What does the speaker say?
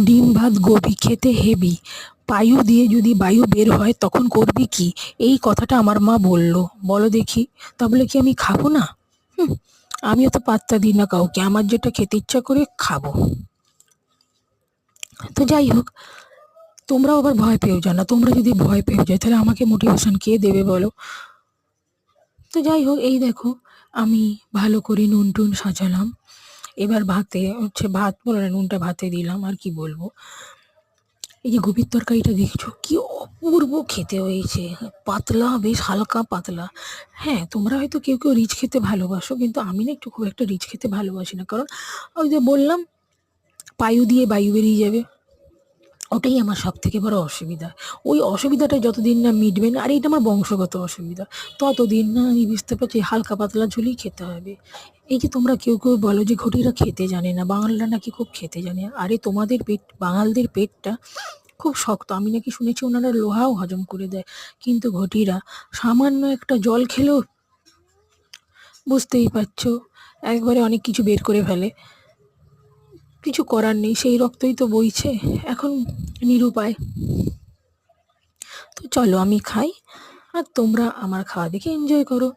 ডিম ভাত গোবি খেতে হেবি, পায়ু দিয়ে যদি বায়ু বের হয় তখন করবি কি? এই কথাটা আমার মা বলল। বলো দেখি, তা বলে কি আমি খাবো না? হুম, আমিও তো পাত্তা দিই না কাউকে, আমার যেটা খেতে ইচ্ছা করে খাবো। তো যাই হোক, তোমরাও আবার ভয় পেও না। তোমরা যদি ভয় পেয়ে যাও তাহলে আমাকে মোটিভেশন কে দেবে বলো? তো যাই হোক, এই দেখো, আমি ভালো করে নুন টুন সাজালাম। এবার ভাতে হচ্ছে, ভাত বলে না, নুনটা ভাতে দিলাম, আর কি বলবো। এই যে গোবির তরকারিটা দেখছো কি অপূর্ব খেতে হয়েছে, পাতলা, বেশ হালকা পাতলা। হ্যাঁ, তোমরা হয়তো কেউ কেউ রিচ খেতে ভালোবাসো, কিন্তু আমি না একটু খুব একটা রিচ খেতে ভালোবাসি না, কারণ ওই যে বললাম, পায়ু দিয়ে বায়ু বেরিয়ে যাবে, ওটাই আমার সব থেকে বড় অসুবিধা। ওই অসুবিধাটা যতদিন না মিটবে না, আর এটা আমার বংশগত অসুবিধা, ততদিন না আমি বুঝতে পারছি হালকা পাতলা ঝোলই খেতে হবে। এই যে তোমরা কেউ কেউ বলো যে ঘটিরা খেতে জানে না, বাঙালরা নাকি খুব খেতে জানে, আরে তোমাদের পেট, বাঙালদের পেটটা খুব শক্ত, আমি নাকি শুনেছি ওনারা লোহাও হজম করে দেয়, কিন্তু ঘটিরা সামান্য একটা জল খেলেও, বুঝতেই পারছো, একবারে অনেক কিছু বের করে ফেলে। কিছু করার নেই, সেই রক্তই তো বইছে এখন, নিরুপায়। তো চলো আমি খাই, আর তোমরা আমার খাওয়া দেখে এনজয় করো।